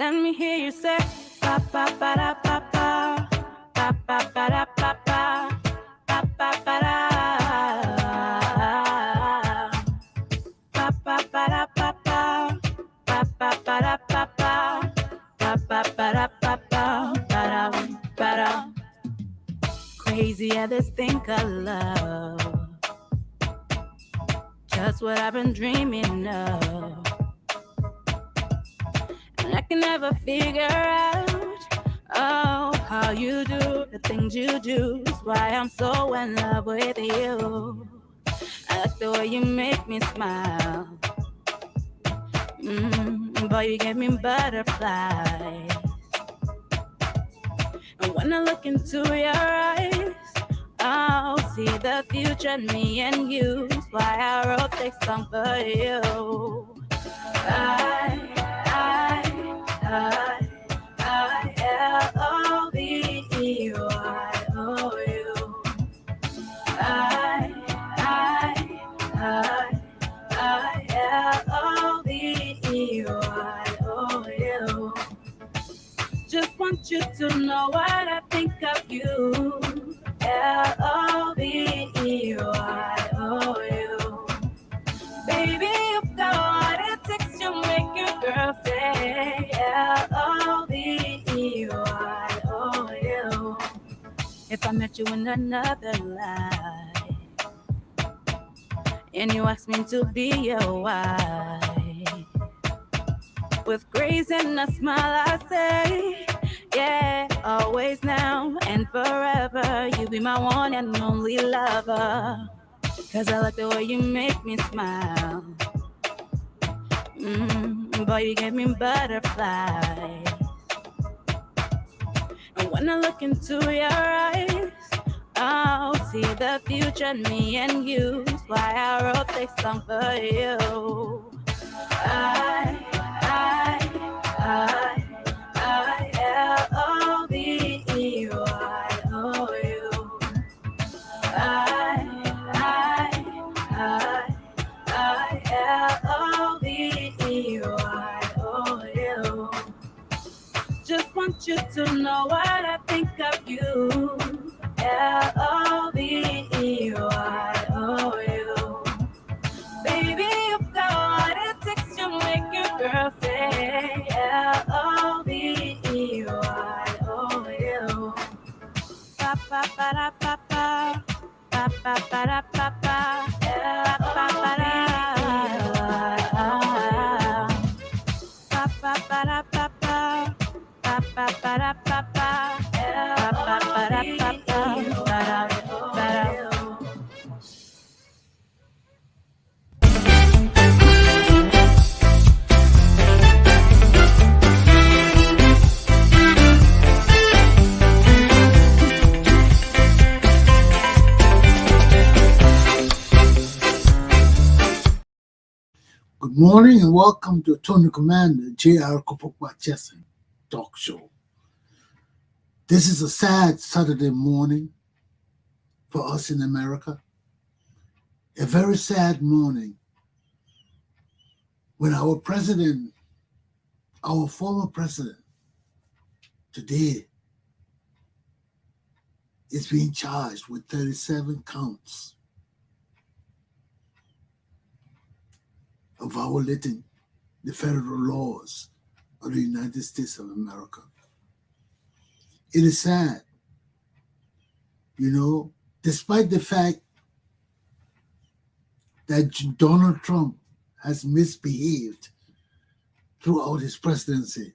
Let me hear you say ba ba ba da ba ba ba ba ba da ba ba ba ba ba da ba ba ba da ba ba ba ba ba da ba ba ba ba ba da ba ba ba da. Crazy at this thing of love, just what I've been dreaming of. And I can never figure out, oh, how you do the things you do. Is why I'm so in love with you. I like the way you make me smile. Boy, you give me butterflies. And when I look into your eyes, I'll see the future in me and you. That's why I wrote this song for you. I-L-O-V-E-Y-O-U. I-L-O-V-E-Y-O-U. Just want you to know what I think of you. L-O-V-E-Y-O-U. Baby, you've got what it takes to make your girl say L-O-V-E-Y-O-U. If I met you in another life and you asked me to be your wife, with grace and a smile I say, yeah, always now and forever. You be my one and only lover. Cause I like the way you make me smile. Boy, you give me butterflies. And when I look into your eyes, I'll see the future in me and you. That's why I wrote this song for you. I-L-O-V-E-Y-O-U. I-L-O-V-E-Y-O-U. Just want you to know what I think of you. L-O-V-E-Y-O-U. Baby, you've got what it takes to make your girl say L-O-V-E-Y-O-U. Ba ba ba da ba ba ba ba ba da ba ba ba ba da ba ba ba da ba ba ba ba ba da ba ba ba ba ba da ba ba da. Good morning and welcome to Tony Commander J.R. Glapohkpa Chesson talk show. This is a sad Saturday morning for us in America. A very sad morning when our president, our former president, today is being charged with 37 counts of violating the federal laws of the United States of America. It is sad, despite the fact that Donald Trump has misbehaved throughout his presidency,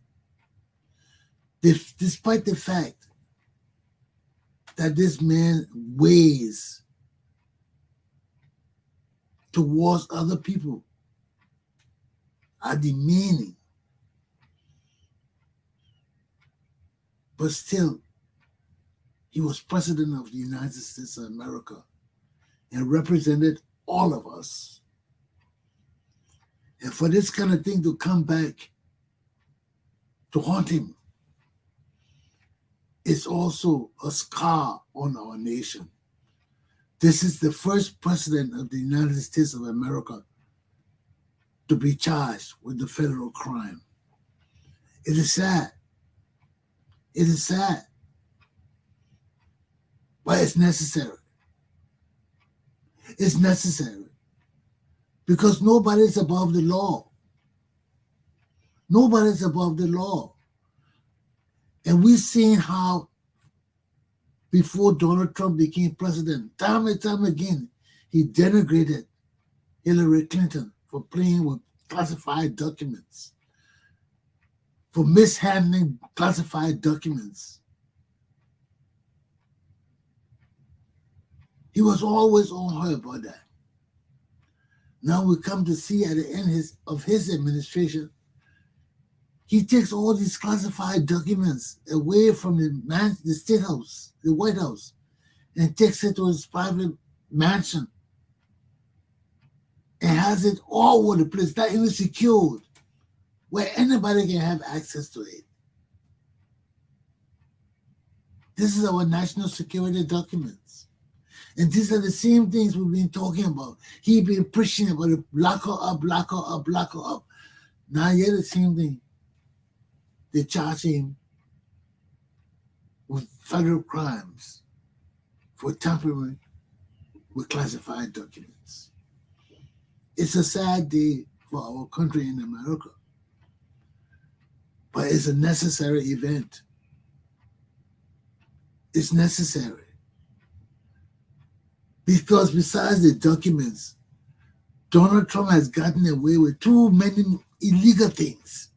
despite the fact that this man's ways towards other people are demeaning, but still, he was president of the United States of America and represented all of us. And for this kind of thing to come back to haunt him is also a scar on our nation. This is the first president of the United States of America to be charged with the federal crime. It is sad. It is sad. But it's necessary. It's necessary. Because nobody is above the law. Nobody is above the law. And we've seen how before Donald Trump became president, time and time again, he denigrated Hillary Clinton for playing with classified documents, for mishandling classified documents. He was always on her about that. Now we come to see at the end of his administration, he takes all these classified documents away from the State House, the White House, and takes it to his private mansion and has it all over the place, not even secured, where anybody can have access to it. This is our national security documents. And these are the same things we've been talking about. He's been preaching about it, lock her up, lock her up, lock her up. Now yet the same thing. They charge him with federal crimes for tampering with classified documents. It's a sad day for our country in America, but it's a necessary event. It's necessary. Because besides the documents, Donald Trump has gotten away with too many illegal things.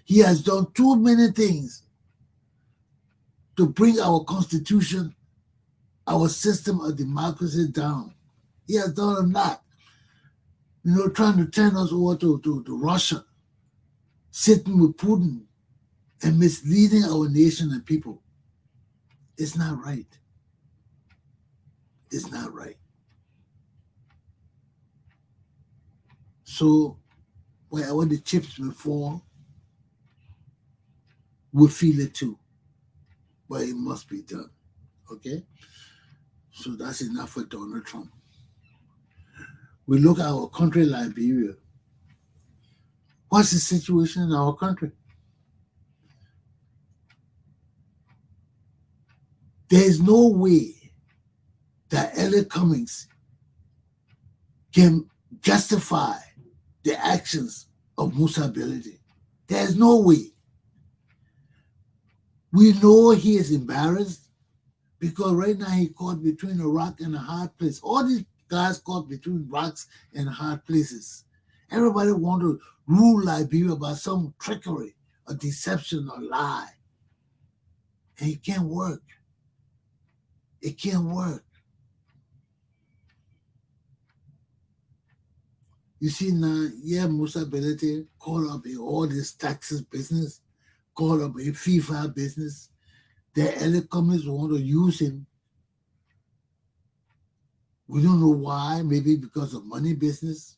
He has done too many things to bring our constitution, our system of democracy down. He has done a lot. Trying to turn us over to Russia, sitting with Putin and misleading our nation and people. It's not right. It's not right. So wherever the chips will fall, we'll feel it too. But it must be done. Okay? So that's enough for Donald Trump. We look at our country, Liberia. What's the situation in our country? There is no way that Elliot Cummings can justify the actions of Musa Belede. There is no way. We know he is embarrassed because right now he caught between a rock and a hard place. All these guys caught between rocks and hard places. Everybody want to rule Liberia by some trickery or deception or lie. And it can't work. It can't work. You see now, Musa Belede caught up in all this taxes business, caught up in FIFA business. The Elliot Cummings want to use him. We don't know why. Maybe because of money business.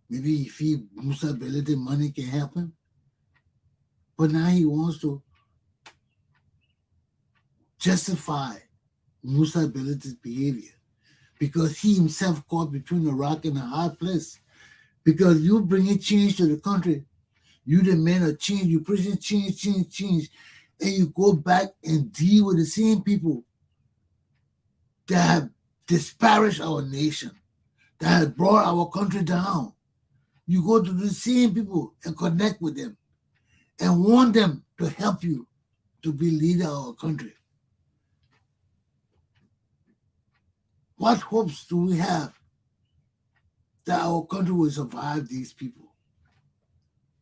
Maybe if Musa Belede money can help him. But now he wants to justify Musa Belede's behavior because he himself caught between a rock and a hard place. Because you bring change to the country, you the man of change, you present change, and you go back and deal with the same people that have disparaged our nation, that have brought our country down. You go to the same people and connect with them and want them to help you to be leader of our country. What hopes do we have that our country will survive these people?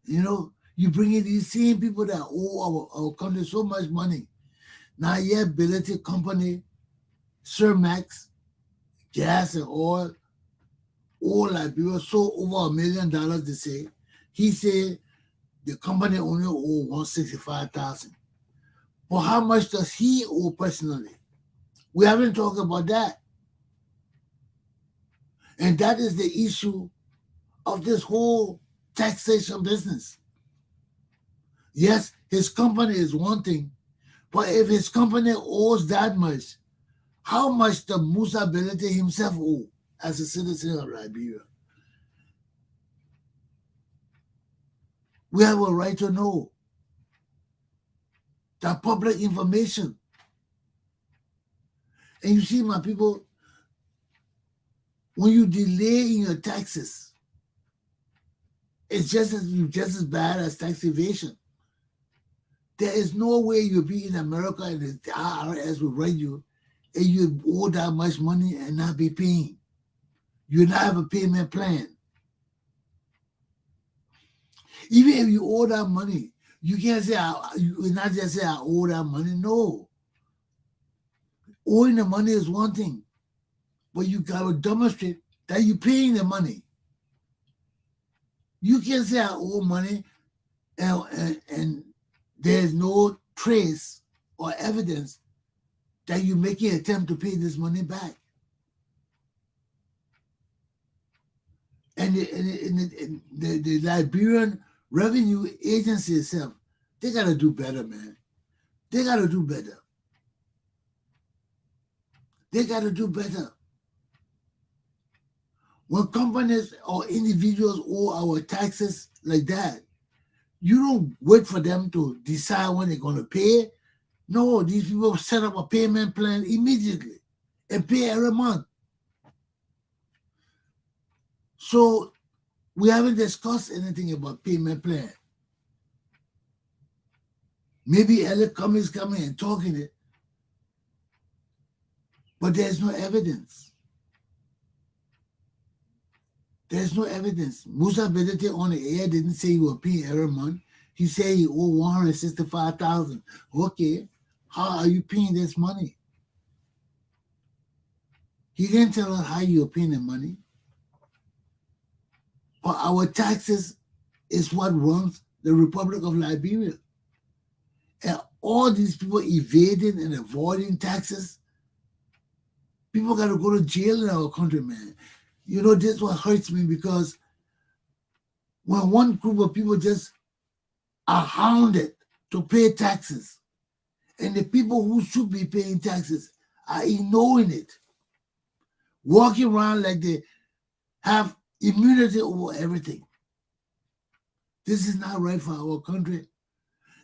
You bring in these same people that owe our country so much money. Now, Belede Company, Surmax, gas and oil, all Liberia sold over $1 million, they say. He said the company only owe $165,000. But how much does he owe personally? We haven't talked about that. And that is the issue of this whole taxation business. Yes, his company is one thing, but if his company owes that much, how much does Musa Belede himself owe as a citizen of Liberia? We have a right to know. That public information. And you see, my people, when you delay in your taxes, it's just as bad as tax evasion. There is no way you'll be in America and the IRS will write you and you owe that much money and not be paying. You not have a payment plan. Even if you owe that money, you can't say, you not just say, I owe that money. No. Owing the money is one thing, but you got to demonstrate that you're paying the money. You can't say, I owe money and there's no trace or evidence that you're making an attempt to pay this money back. And the Liberian Revenue Agency itself, they got to do better, man. They got to do better. They got to do better. When companies or individuals owe our taxes like that, you don't wait for them to decide when they're going to pay. No, these people set up a payment plan immediately and pay every month. So we haven't discussed anything about payment plan. Maybe Elliot Cummings coming and talking it, but there's no evidence. There's no evidence. Musa Bedete on the air didn't say he will pay every month. He said he owed $165,000. Okay, how are you paying this money? He didn't tell us how you're paying the money. But our taxes is what runs the Republic of Liberia. And all these people evading and avoiding taxes, people got to go to jail in our country, man. You know, this is what hurts me, because when one group of people just are hounded to pay taxes, and the people who should be paying taxes are ignoring it, walking around like they have immunity over everything. This is not right for our country.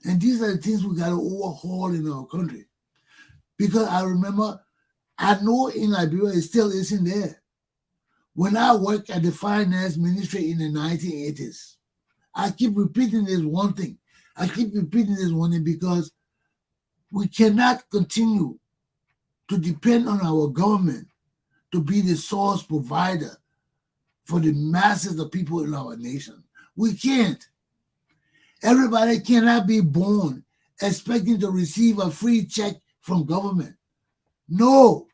And these are the things we got to overhaul in our country. Because I remember, I know in Liberia it still isn't there. When I worked at the finance ministry in the 1980s, I keep repeating this one thing. Because we cannot continue to depend on our government to be the source provider for the masses of people in our nation. We can't. Everybody cannot be born expecting to receive a free check from government. No,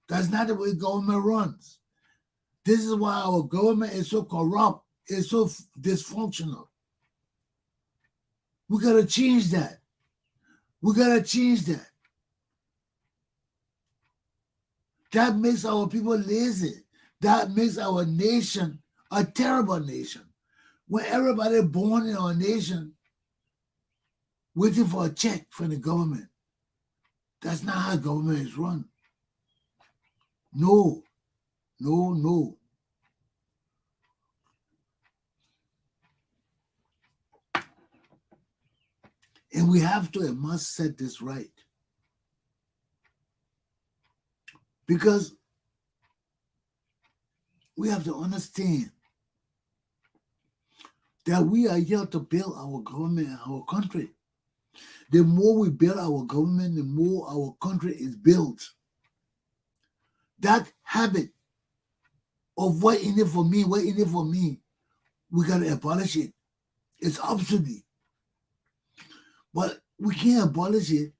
that's not the way government runs. This is why our government is so corrupt, it's so dysfunctional. We got to change that. That makes our people lazy. That makes our nation a terrible nation. When everybody born in our nation waiting for a check from the government, that's not how government is run. No. And we have to and must set this right. Because we have to understand that we are here to build our government and our country. The more we build our government, the more our country is built. That habit of what in it for me, we got to abolish it. It's obsolete. But we can't abolish it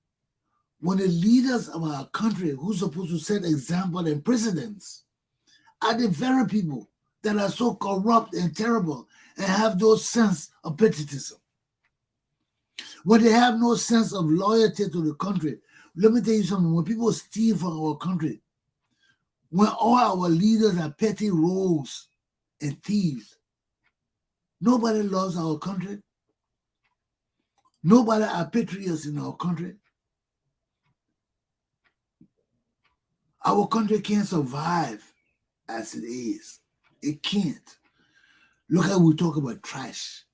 when the leaders of our country, who's supposed to set example and precedents, are the very people that are so corrupt and terrible and have no sense of patriotism. When they have no sense of loyalty to the country, let me tell you something. When people steal from our country, when all our leaders are petty rogues and thieves, nobody loves our country. Nobody are patriots in our country. Our country can't survive as it is. It can't. Look how we talk about trash.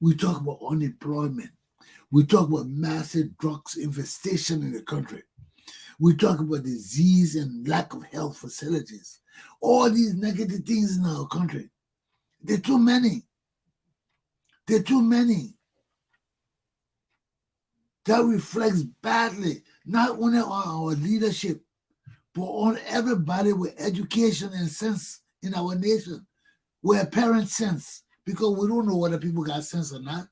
We talk about unemployment. We talk about massive drugs infestation in the country. We talk about disease and lack of health facilities. All these negative things in our country. They're too many. They're too many. That reflects badly, not only on our leadership, but on everybody with education and sense in our nation, with apparent sense, because we don't know whether people got sense or not.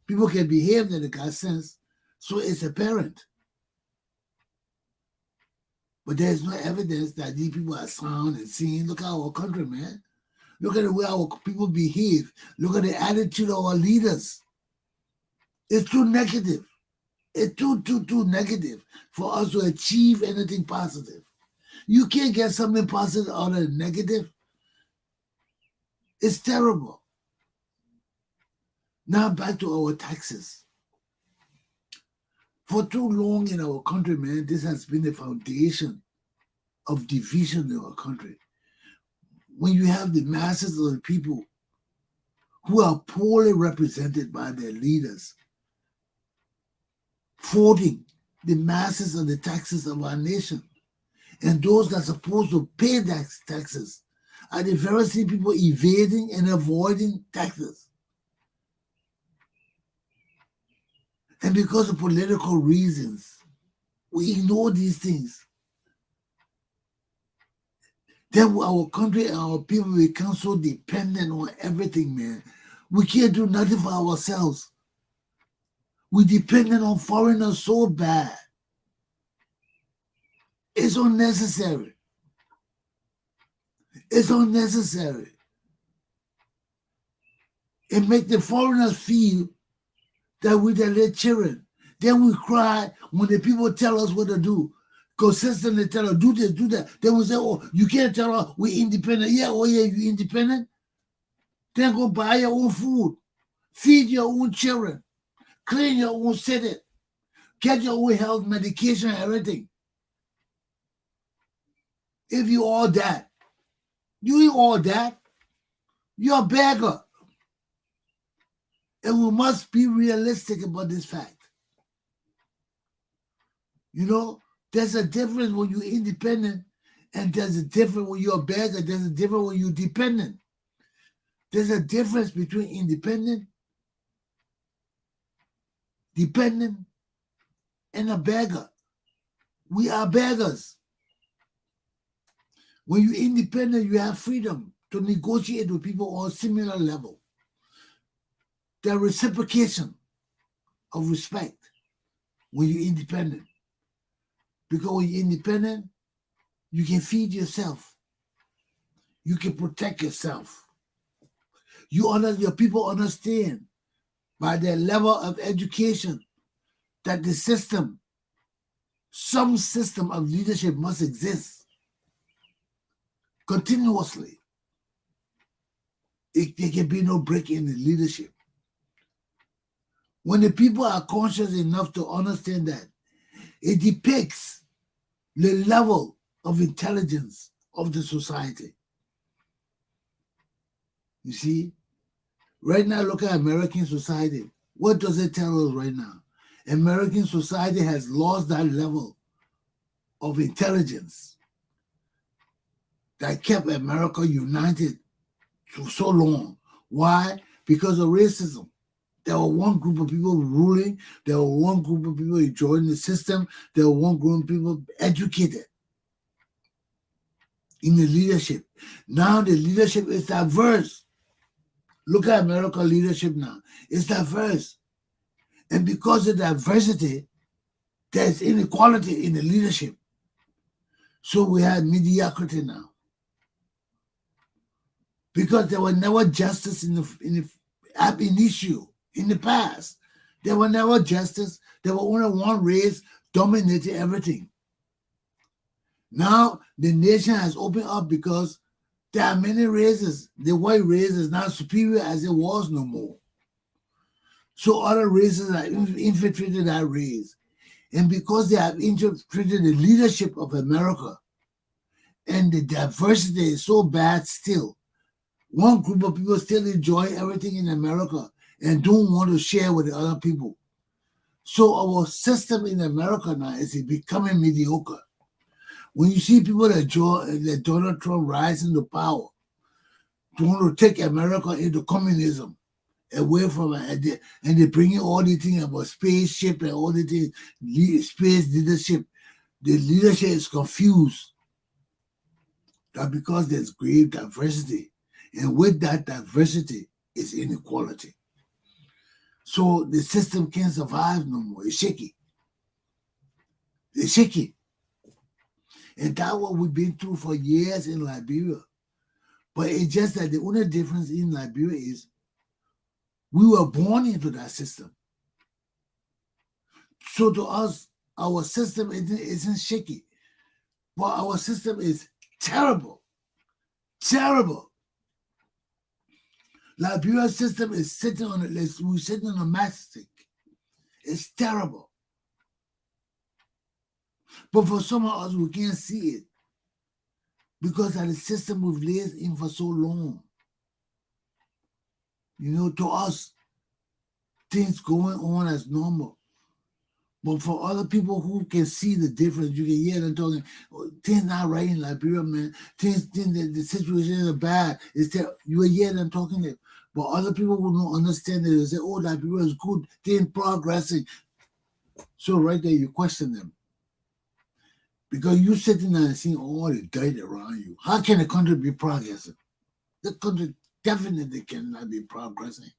People can behave that they got sense, so it's apparent. But there's no evidence that these people are sound and seeing. Look at our country, man. Look at the way our people behave. Look at the attitude of our leaders. It's too negative. It's too negative for us to achieve anything positive. You can't get something positive out of negative. It's terrible. Now back to our taxes. For too long in our country, man, this has been the foundation of division in our country. When you have the masses of the people who are poorly represented by their leaders, voting the masses of the taxes of our nation, and those that are supposed to pay taxes are the very same people evading and avoiding taxes. And because of political reasons, we ignore these things. Then our country and our people become so dependent on everything, man. We can't do nothing for ourselves. We're dependent on foreigners so bad. It's unnecessary. It's unnecessary. It makes the foreigners feel that we're their little children. Then we cry when the people tell us what to do. Consistently tell us, do this, do that. Then we say, oh, you can't tell us we're independent. Yeah, oh yeah, you independent? Then go buy your own food. Feed your own children. Clean your own city. Get your own health, medication, everything. If you all that, you ain't all that. You're a beggar. And we must be realistic about this fact. You know, there's a difference when you're independent, and there's a difference when you're a beggar. There's a difference when you're dependent. There's a difference between independent, dependent, and a beggar. We are beggars. When you're independent, you have freedom to negotiate with people on a similar level. The reciprocation of respect when you're independent. Because when you're independent, you can feed yourself. You can protect yourself. Your people understand by their level of education that the system, some system of leadership must exist continuously. There can be no break in the leadership. When the people are conscious enough to understand that, it depicts the level of intelligence of the society. You see, right now, look at American society. What does it tell us right now? American society has lost that level of intelligence that kept America united for so long. Why? Because of racism. There were one group of people ruling. There were one group of people enjoying the system. There were one group of people educated in the leadership. Now the leadership is diverse. Look at American leadership now. It's diverse. And because of diversity, there's inequality in the leadership. So we have mediocrity now. Because there was never justice in the ab initio. In the past, there was never justice. There was only one race dominating everything. Now, the nation has opened up because there are many races. The white race is not superior as it was no more. So other races have infiltrated that race. And because they have infiltrated the leadership of America, and the diversity is so bad still, one group of people still enjoy everything in America, and don't want to share with the other people. So our system in America now is becoming mediocre. When you see people that Donald Trump rising to power, want to take America into communism, away from it, and they bring in all the things about spaceship and all the things, space leadership. The leadership is confused. That because there's great diversity, and with that diversity is inequality. So the system can't survive no more. It's shaky. It's shaky. And that's what we've been through for years in Liberia. But it's just that the only difference in Liberia is we were born into that system. So to us, our system isn't shaky. But our system is terrible. Terrible. Liberia's system is sitting on we're sitting on a matchstick. It's terrible. But for some of us, we can't see it because of the system we've lived in for so long. You know, to us, things going on as normal. But for other people who can see the difference, you can hear them talking, oh, things not right in Liberia, man. Things the situation is bad. You will hear them talking it. But other people who don't understand it, they say, oh, Liberia is good, things progressing. So right there, you question them. Because you're sitting there and seeing all the dirt around you. How can a country be progressing? The country definitely cannot be progressing.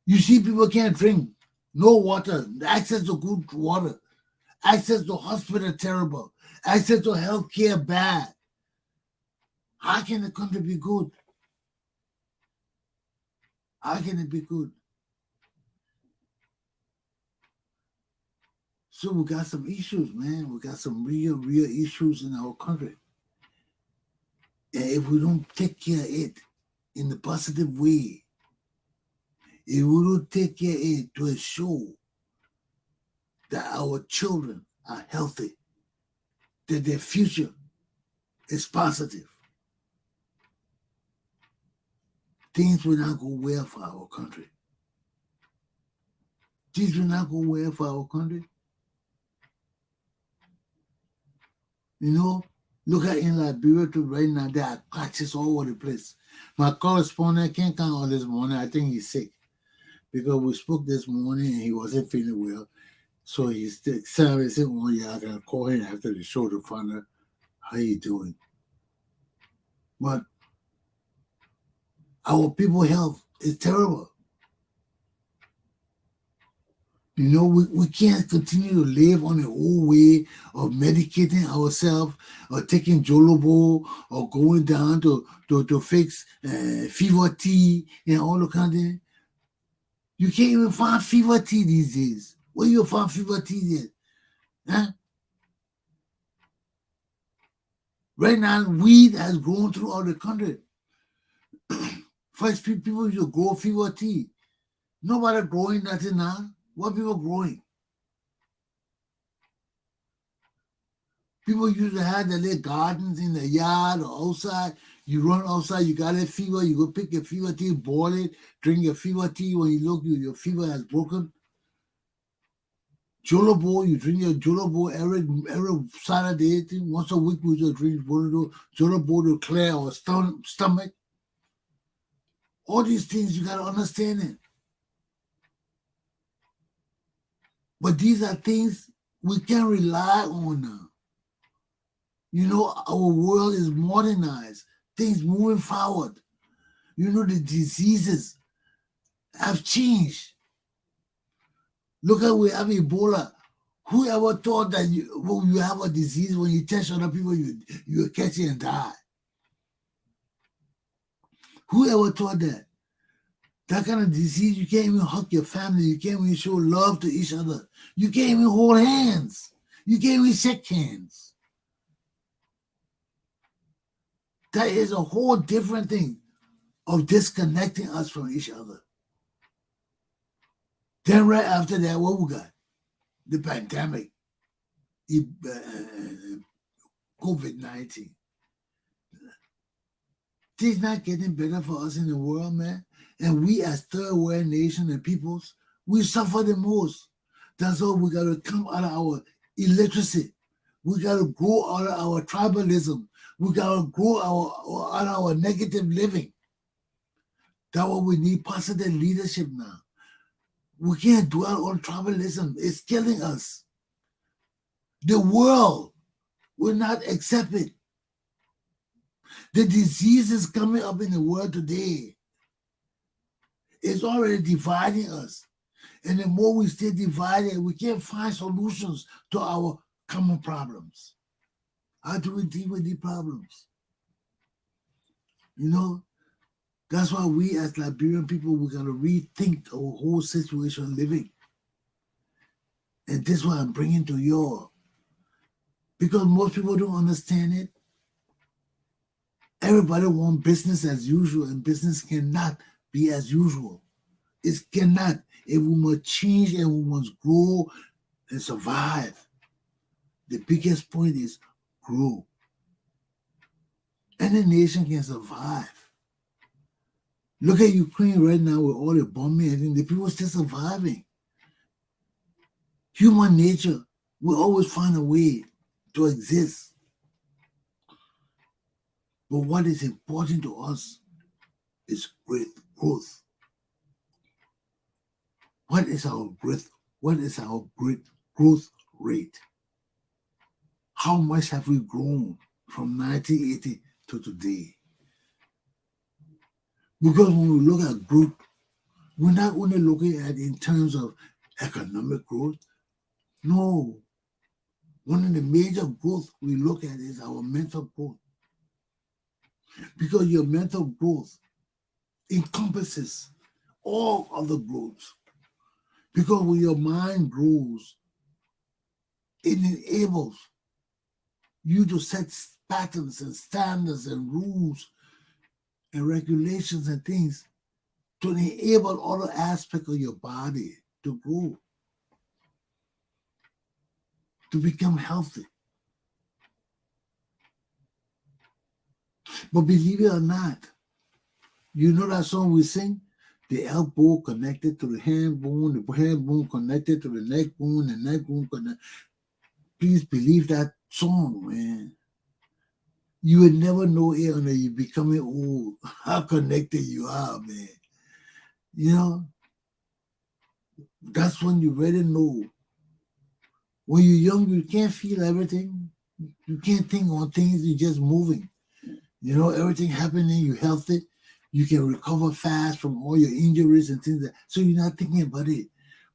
You see people can't drink, no water, access to good water, access to hospital terrible, access to health care bad. How can the country be good? How can it be good? So we got some issues, man. We got some real issues in our country. And if we don't take care of it in a positive way, if we don't take care of it to ensure that our children are healthy, that their future is positive, things will not go well for our country. Things will not go well for our country. You know, look at in Liberia to right now, there are catches all over the place. My correspondent can't come on this morning. I think he's sick because we spoke this morning and he wasn't feeling well. So he's said, oh yeah, I gotta call him after the show to find out how he doing. But our people's health is terrible. You know, we can't continue to live on the old way of medicating ourselves or taking Jolobo or going down to fix fever tea and all the kind of thing. You can't even find fever tea these days. Where you find fever tea yet? Huh? Right now, weed has grown throughout the country. First, people used to grow fever tea. Nobody growing nothing now. What people growing? People used to have their little gardens in the yard or outside. You run outside, you got a fever, you go pick your fever tea, boil it, drink your fever tea. When you look, your fever has broken. Jolobo, you drink your Jolobo every Saturday. Once a week, we just drink Jolobo to clear our stomach. All these things, you got to understand it. But these are things we can rely on now. You know, our world is modernized. Things moving forward. You know, the diseases have changed. Look at we have Ebola. Who ever thought that when you have a disease, when you test other people, you catch it and die? Who ever thought that? That kind of disease, you can't even hug your family. You can't even show love to each other. You can't even hold hands. You can't even shake hands. That is a whole different thing of disconnecting us from each other. Then right after that, what we got? The pandemic, COVID-19. Things not getting better for us in the world, man. And we as third world nation and peoples, we suffer the most. That's why we gotta come out of our illiteracy. We gotta grow out of our tribalism. We gotta grow out of our negative living. That's why we need positive leadership now. We can't dwell on tribalism. It's killing us. The world will not accept it. The diseases coming up in the world today is already dividing us. And the more we stay divided, we can't find solutions to our common problems. How do we deal with these problems? You know, that's why we as Liberian people, we're going to rethink our whole situation of living. And this is what I'm bringing to you all. Because most people don't understand it. Everybody wants business as usual, and business cannot be as usual. It cannot. If we must change and we must grow and survive, the biggest point is grow. Any nation can survive. Look at Ukraine right now with all the bombing and the people still surviving. Human nature will always find a way to exist. But what is important to us is great growth. What is our growth? What is our great growth rate? How much have we grown from 1980 to today? Because when we look at growth, we're not only looking at it in terms of economic growth. No. One of the major growth we look at is our mental growth. Because your mental growth encompasses all other growths. Because when your mind grows, it enables you to set patterns and standards and rules and regulations and things to enable all aspects of your body to grow, to become healthy. But believe it or not, you know that song we sing? The elbow connected to the hand bone connected to the neck bone connected. Please believe that song, man. You will never know it until you're becoming old, how connected you are, man. You know, that's when you really know. When you're young, you can't feel everything. You can't think on things, you're just moving. You know, everything happening, you're healthy. You can recover fast from all your injuries and things so you're not thinking about it.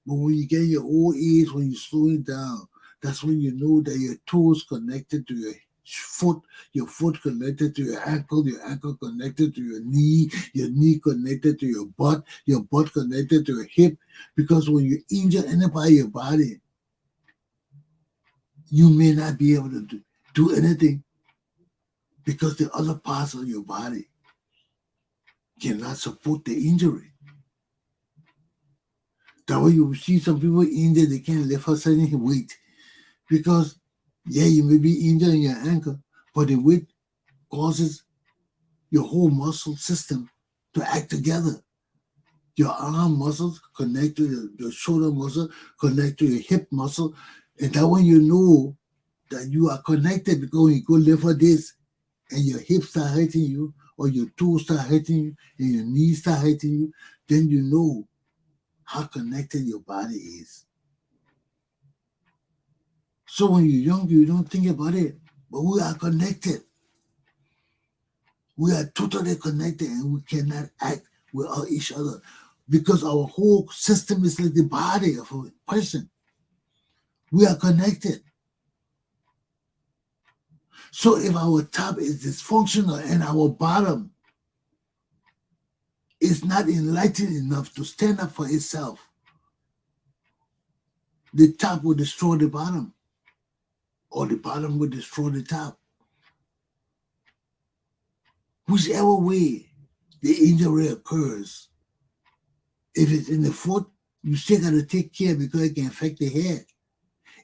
But when you get your old age, when you slow it down, that's when you know that your toes connected to your foot connected to your ankle connected to your knee connected to your butt connected to your hip. Because when you injure any part of your body, you may not be able to do anything because the other parts of your body cannot support the injury. That way you see some people injured, they can't lift a certain weight because, yeah, you may be injured in your ankle, but the weight causes your whole muscle system to act together. Your arm muscles connect to your shoulder muscle, connect to your hip muscle, and that way you know that you are connected because when you go lift for this and your hips start hurting you, or your toes start hurting you, and your knees start hurting you, then you know how connected your body is. So when you're young, you don't think about it, but we are connected. We are totally connected and we cannot act without each other because our whole system is like the body of a person. We are connected. So if our top is dysfunctional and our bottom is not enlightened enough to stand up for itself, the top will destroy the bottom, or the bottom will destroy the top. Whichever way the injury occurs, if it's in the foot, you still got to take care because it can affect the head.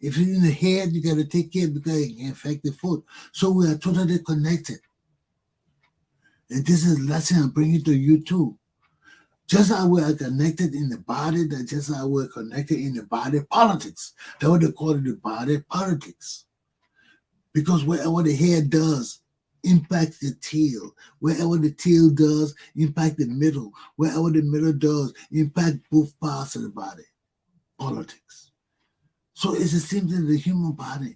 If it's in the head, you got to take care because it can affect the foot. So we are totally connected. And this is a lesson I'm bringing to you too. Just how we are connected in the body, that just how we're connected in the body politics. That's what they call it, the body politics. Because whatever the head does impacts the tail. Wherever the tail does, impact the middle. Wherever the middle does, impact both parts of the body. Politics. So it's the same thing in the human body.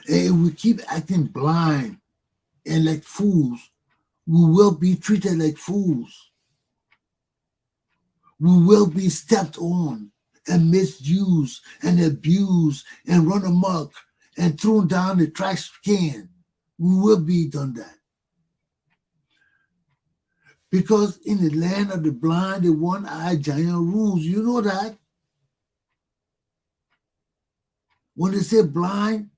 And if we keep acting blind and like fools, we will be treated like fools. We will be stepped on and misused and abused and run amok and thrown down the trash can. We will be done that. Because in the land of the blind, the one-eyed giant rules. You know that? When they say blind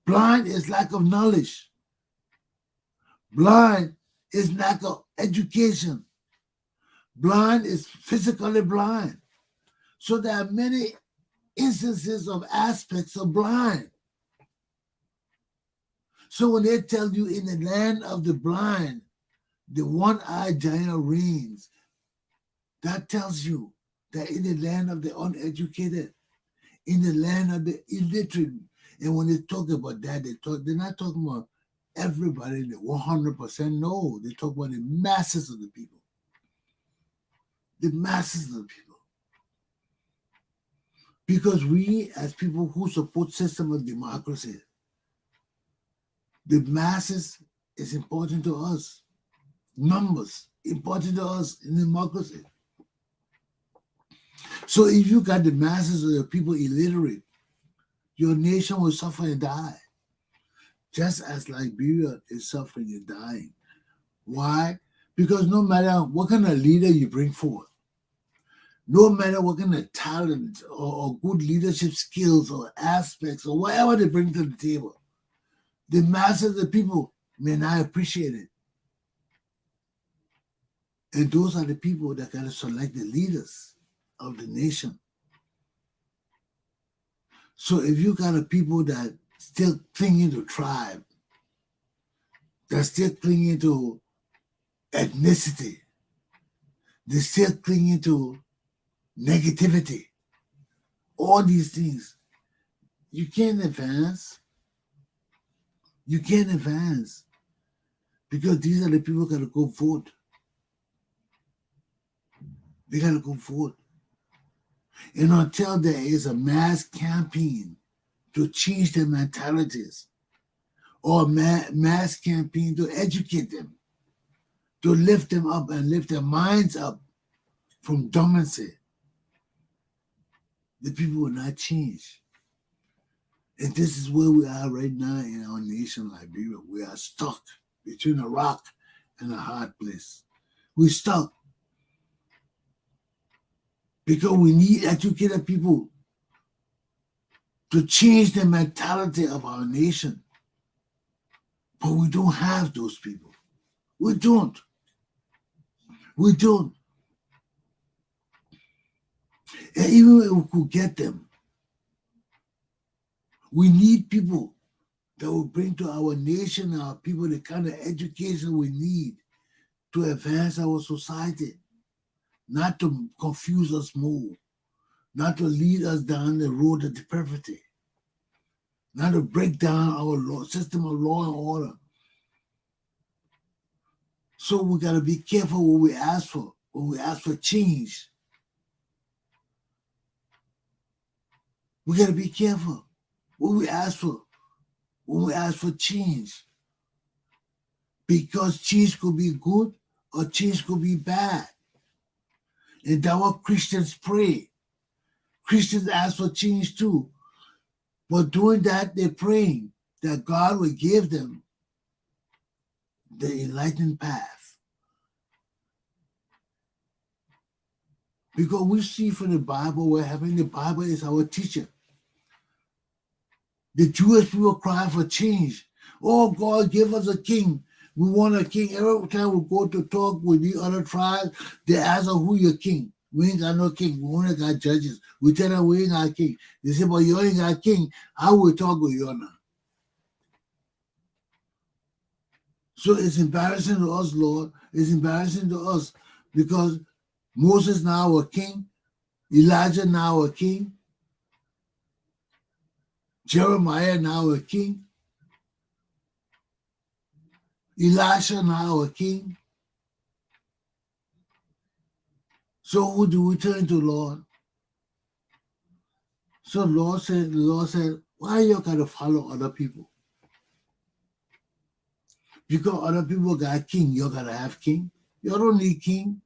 is lack of knowledge. Blind is lack of education. Blind is physically blind. So there are many instances of aspects of blind. So when they tell you in the land of the blind, the one-eyed giant reigns, that tells you that in the land of the uneducated, in the land of the illiterate, and when they talk about that, they're not talking about everybody, the 100%. No, they talk about the masses of the people. The masses of the people. Because we, as people who support system of democracy, the masses is important to us. Numbers important to us in democracy. So if you got the masses of the people illiterate, your nation will suffer and die. Just as Liberia is suffering and dying. Why? Because no matter what kind of leader you bring forth, no matter what kind of talent or good leadership skills or aspects or whatever they bring to the table, the masses of the people may not appreciate it. And those are the people that got to select the leaders of the nation. So if you got a people that still clinging to tribe, that still clinging to ethnicity, they're still clinging to negativity, all these things, you can't advance. You can't advance because these are the people who got to go vote. They got to go vote. And until there is a mass campaign to change their mentalities or mass campaign to educate them, to lift them up and lift their minds up from dormancy, the people will not change. And this is where we are right now in our nation, Liberia. We are stuck between a rock and a hard place. We're stuck. Because we need educated people to change the mentality of our nation. But we don't have those people. We don't. We don't. And even if we could get them, we need people that will bring to our nation, our people, the kind of education we need to advance our society. Not to confuse us more, not to lead us down the road of depravity, not to break down our system of law and order. So we got to be careful what we ask for, when we ask for change. We got to be careful what we ask for, when we ask for change. Because change could be good or change could be bad. And that's what Christians pray. Christians ask for change too. But doing that, they're praying that God will give them the enlightened path. Because we see from the Bible, we're having the Bible is our teacher. The Jewish people cry for change. Oh, God, give us a king. We want a king. Every time we go to talk with the other tribes, they ask us who your king. We ain't got no king. We only got judges. We tell them we ain't got a king. They say, but you ain't got a king. How we talk with you now? So it's embarrassing to us, Lord. It's embarrassing to us because Moses now a king, Elijah now a king, Jeremiah now a king, Elisha now a king. So who do we turn to, Lord? So the Lord said, why you gotta follow other people? Because other people got king, you gotta have king. You don't need king.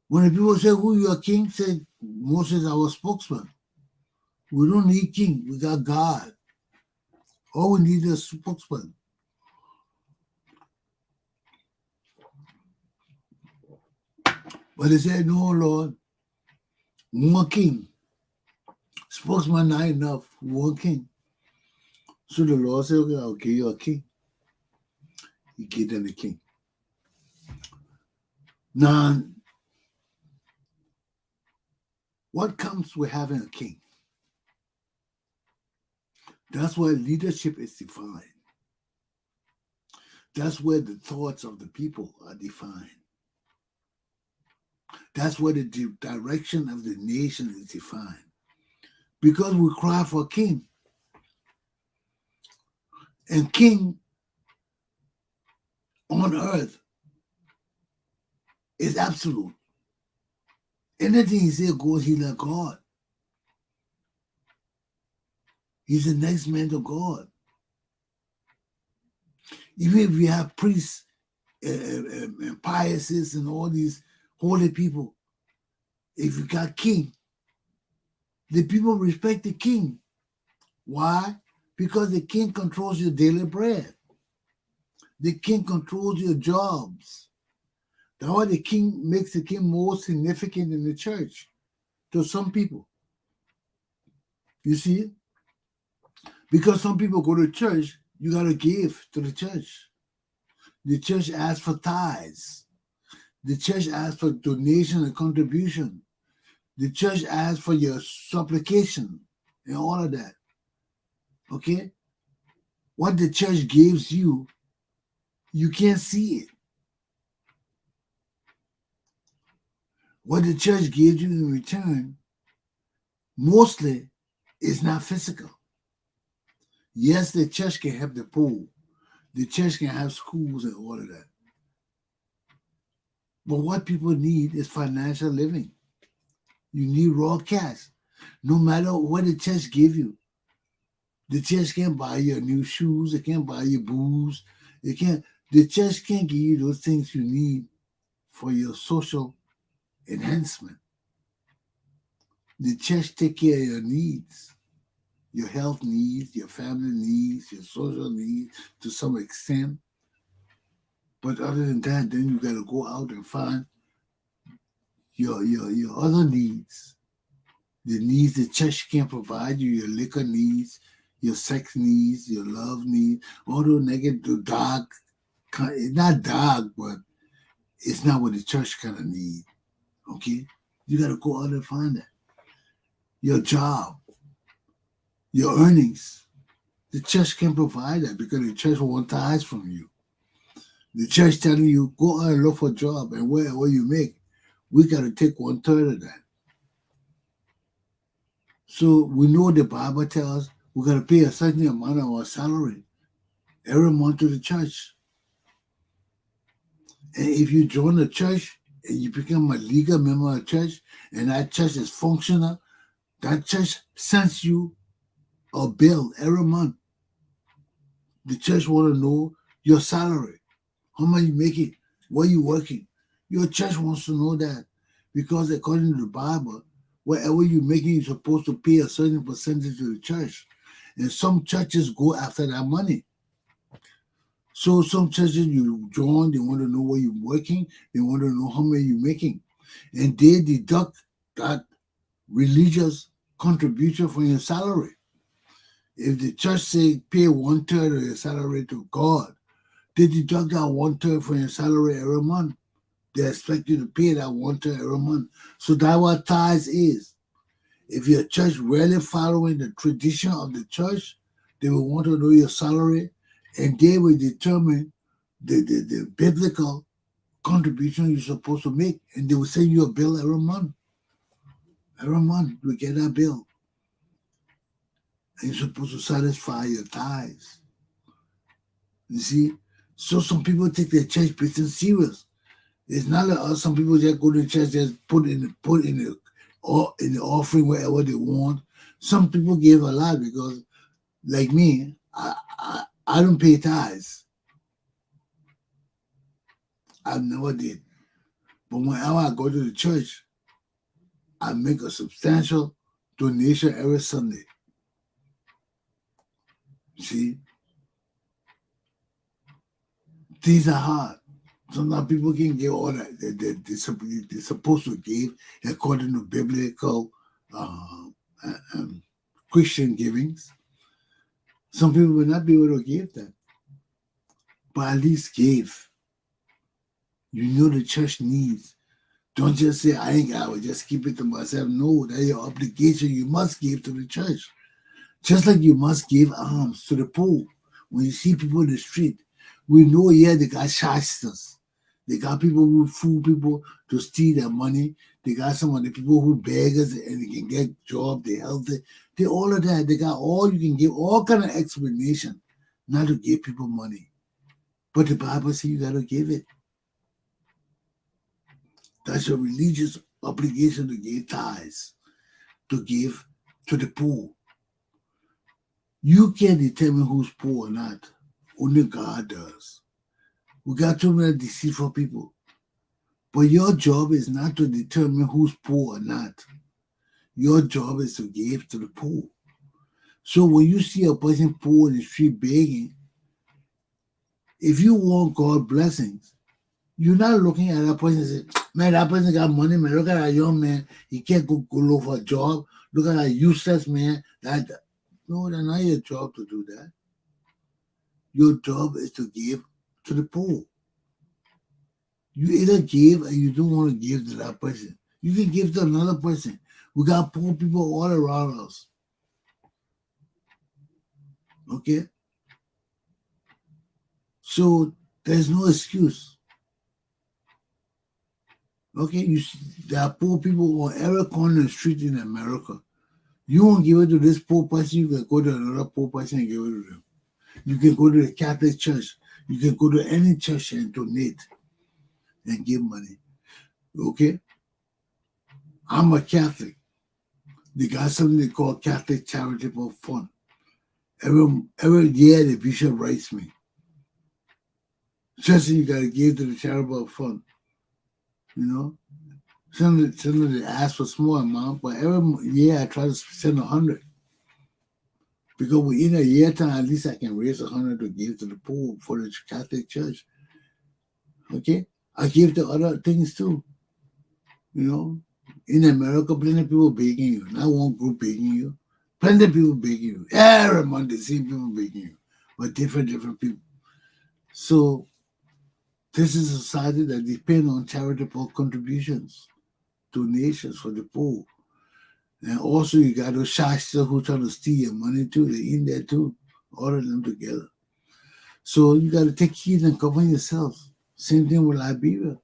When the people say who your king, say Moses our spokesman. We don't need king, we got God. All we need is a spokesman. But they said, no, Lord, one king. Spokesman not enough, one king. So the Lord said, okay, I'll give you a king. He gave them the king. Now, what comes with having a king? That's where leadership is defined. That's where the thoughts of the people are defined. That's where the direction of the nation is defined. Because we cry for a king. And king on earth is absolute. Anything he says goes, he's like God. He's the next man to God. Even if we have priests and piouses and all these holy people, if you got king, the people respect the king. Why? Because the king controls your daily bread. The king controls your jobs. That's why the king makes the king more significant in the church to some people. You see? Because some people go to church, you got to give to the church. The church asks for tithes. The church asks for donation and contribution. The church asks for your supplication and all of that. Okay? What the church gives you, you can't see it. What the church gives you in return, mostly, is not physical. Yes, the church can have the poor. The church can have schools and all of that. But what people need is financial living. You need raw cash. No matter what the church give you. The church can't buy you new shoes. It can't buy you booze. The church can't give you those things you need for your social enhancement. The church take care of your needs, your health needs, your family needs, your social needs to some extent. But other than that, then you got to go out and find your other needs. The needs the church can't provide you, your liquor needs, your sex needs, your love needs, all those negative, dark, not dark, but it's not what the church kind of need. Okay? You got to go out and find that. Your job, your earnings. The church can provide that because the church wants tithes from you. The church telling you, go out and look for a job, and whatever you make, we got to take 1/3 of that. So we know the Bible tells us we got to pay a certain amount of our salary every month to the church. And if you join the church and you become a legal member of the church, and that church is functional, that church sends you a bill every month. The church want to know your salary, how much you making, where you working. Your church wants to know that because according to the Bible, whatever you're making, you're supposed to pay a certain percentage to the church. And some churches go after that money. So some churches you join, they want to know where you're working, they want to know how much you're making. And they deduct that religious contribution from your salary. If the church say pay 1/3 of your salary to God, they deduct that 1/3 from your salary every month. They expect you to pay that 1/3 every month. So that's what tithes is. If your church really following the tradition of the church, they will want to know your salary and they will determine the biblical contribution you're supposed to make, and they will send you a bill every month. Every month you get that bill, and you're supposed to satisfy your tithes. You see, so some people take their church business serious. It's not like us. Some people just go to church, just put in the or in the offering wherever they want. Some people give a lot because, like me, I don't pay tithes. I never did. But whenever I go to the church, I make a substantial donation every Sunday. See, these are hard. Sometimes people can give all that they're supposed to give according to biblical uh, Christian givings. Some people will not be able to give that, but at least give. You know the church needs. Don't just say, I ain't got it, just keep it to myself. No, that's your obligation. You must give to the church. Just like you must give alms to the poor. When you see people in the street, we know, yeah, they got shysters. They got people who fool people to steal their money. They got some of the people who beggars and they can get jobs, they healthy. They all of that. They got all you can give, all kind of explanation not to give people money. But the Bible says you got to give it. That's your religious obligation to give tithes, to give to the poor. You can't determine who's poor or not. Only God does. We got too many deceitful people. But your job is not to determine who's poor or not. Your job is to give to the poor. So when you see a person poor in the street begging, if you want God blessings, you're not looking at that person and say, man, that person got money, man. Look at that young man. He can't go look for a job. Look at that useless man. No, that's not your job to do that. Your job is to give to the poor. You either give or you don't want to give to that person. You can give to another person. We got poor people all around us. Okay? So there's no excuse. Okay? There are poor people on every corner of the street in America. You won't give it to this poor person, you can go to another poor person and give it to them. You can go to the Catholic Church. You can go to any church and donate and give money. Okay? I'm a Catholic. They got something they call Catholic Charitable Fund. Every year the bishop writes me. Just you got to give to the charitable fund. You know? Sometimes they ask for small amount, but every year I try to send 100. Because within a year time, at least I can raise 100 to give to the poor for the Catholic Church. Okay? I give to other things too. You know? In America, plenty of people begging you. Not one group begging you. Plenty of people begging you. Every month, the same people begging you. But different people. So, this is a society that depends on charitable contributions, donations for the poor. And also, you got those shysters who try to steal your money too. They're in there too. All of them together. So, you got to take heed and govern yourselves. Same thing with Liberia.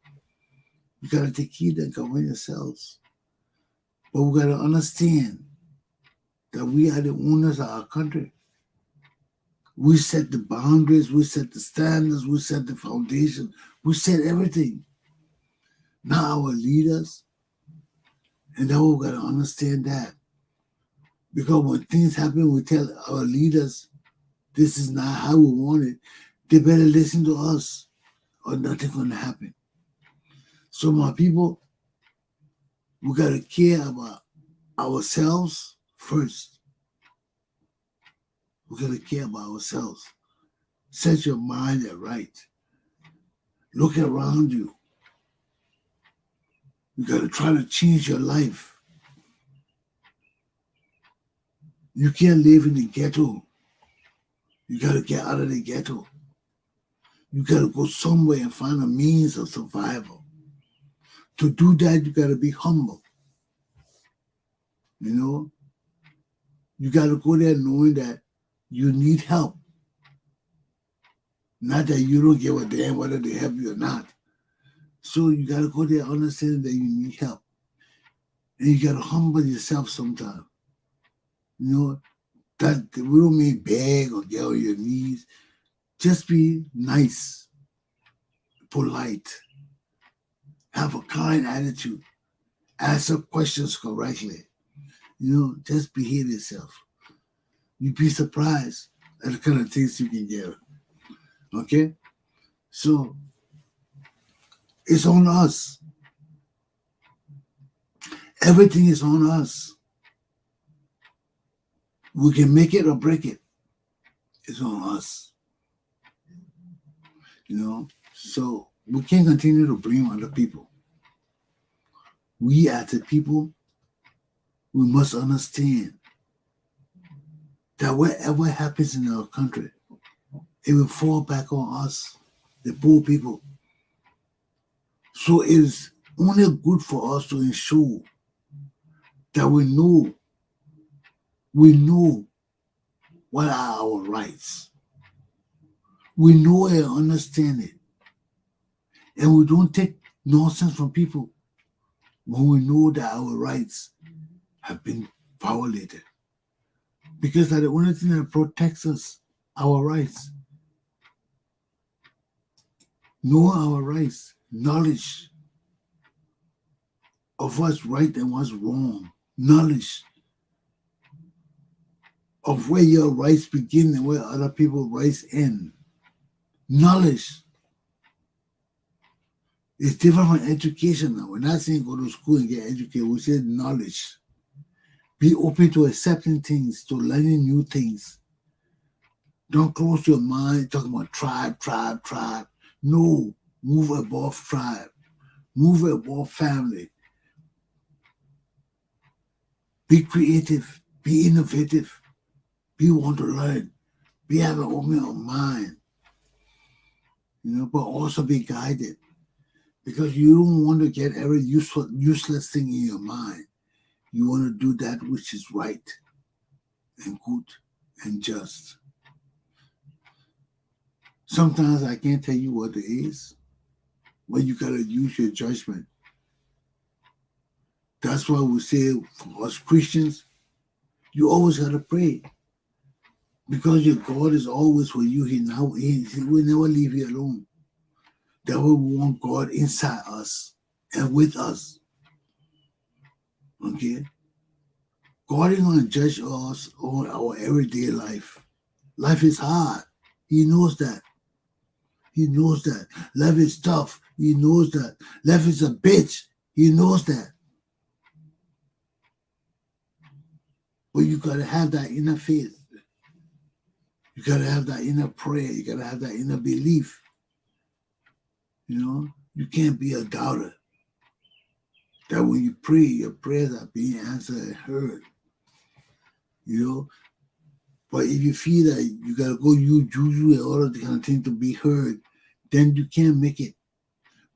You got to take heed and govern yourselves. But we got to understand that we are the owners of our country. We set the boundaries, we set the standards, we set the foundation, we set everything. Now our leaders, and now we got to understand that. Because when things happen, we tell our leaders, this is not how we want it. They better listen to us or nothing's going to happen. So my people, we got to care about ourselves first. We got to care about ourselves. Set your mind at right. Look around you. You got to try to change your life. You can't live in the ghetto. You got to get out of the ghetto. You got to go somewhere and find a means of survival. To do that, you got to be humble. You know? You got to go there knowing that you need help. Not that you don't give a damn whether they help you or not. So you got to go there understanding that you need help. And you got to humble yourself sometimes. You know, that we don't mean beg or get on your knees. Just be nice, polite, have a kind attitude, answer questions correctly. You know, just behave yourself. You'd be surprised at the kind of things you can get. Okay? So it's on us. Everything is on us. We can make it or break it. It's on us. You know? So we can't continue to blame other people. We as the people, we must understand that whatever happens in our country, it will fall back on us, the poor people. So it is only good for us to ensure that we know what are our rights. We know and understand it. And we don't take nonsense from people when we know that our rights have been violated. Because that's the only thing that protects us, our rights. Know our rights, knowledge of what's right and what's wrong, knowledge of where your rights begin and where other people's rights end. Knowledge is different from education now. We're not saying go to school and get educated. We say knowledge. Be open to accepting things, to learning new things. Don't close your mind talking about tribe. No, move above tribe. Move above family. Be creative. Be innovative. Be want to learn. Be have an open mind. You know, but also be guided. Because you don't want to get every useless thing in your mind. You want to do that which is right and good and just. Sometimes I can't tell you what it is, but you got to use your judgment. That's why we say for us Christians, you always got to pray. Because your God is always with you. He will never leave you alone. That way we want God inside us and with us. Okay? God is going to judge us on our everyday life. Life is hard. He knows that. He knows that. Life is tough. He knows that. Life is a bitch. He knows that. But you got to have that inner faith. You got to have that inner prayer. You got to have that inner belief. You know, you can't be a doubter. That when you pray, your prayers are being answered and heard. You know, but if you feel that you got to go use juju and all of the kind of thing to be heard, then you can't make it.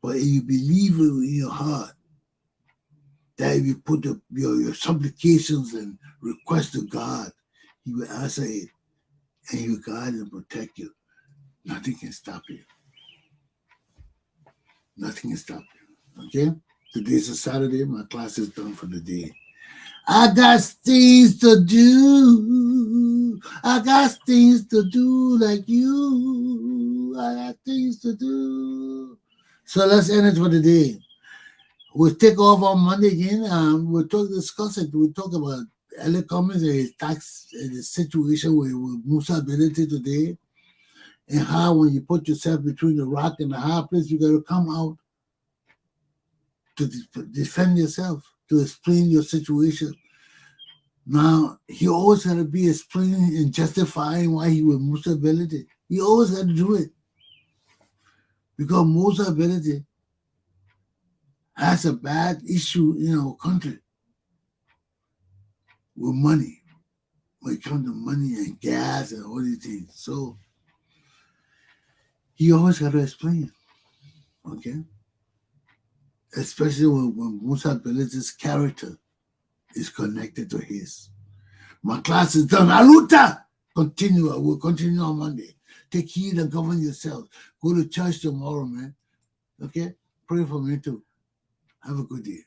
But if you believe in your heart, that if you put your supplications and requests to God, He will answer it and He will guide and protect you. Nothing can stop you. Nothing can stop you. Okay? Today's a Saturday. My class is done for the day. I got things to do. I got things to do like you. I got things to do. So let's end it for the day. We'll take off on Monday again. We'll discuss it. We'll talk about Elliot Cummings and his tax and his situation with Musa ability today. And how when you put yourself between the rock and the hard place, you got to come out to defend yourself, to explain your situation. Now, he always had to be explaining and justifying why he was Musa ability. He always had to do it. Because Musa ability has a bad issue in our country with money. When it comes to money and gas and all these things. So, he always got to explain. Okay? Especially when Musa ability's character is connected to his. My class is done. Aluta! Continue. I will continue on Monday. Take heed and govern yourselves. Go to church tomorrow, man. Okay? Pray for me too. Have a good day.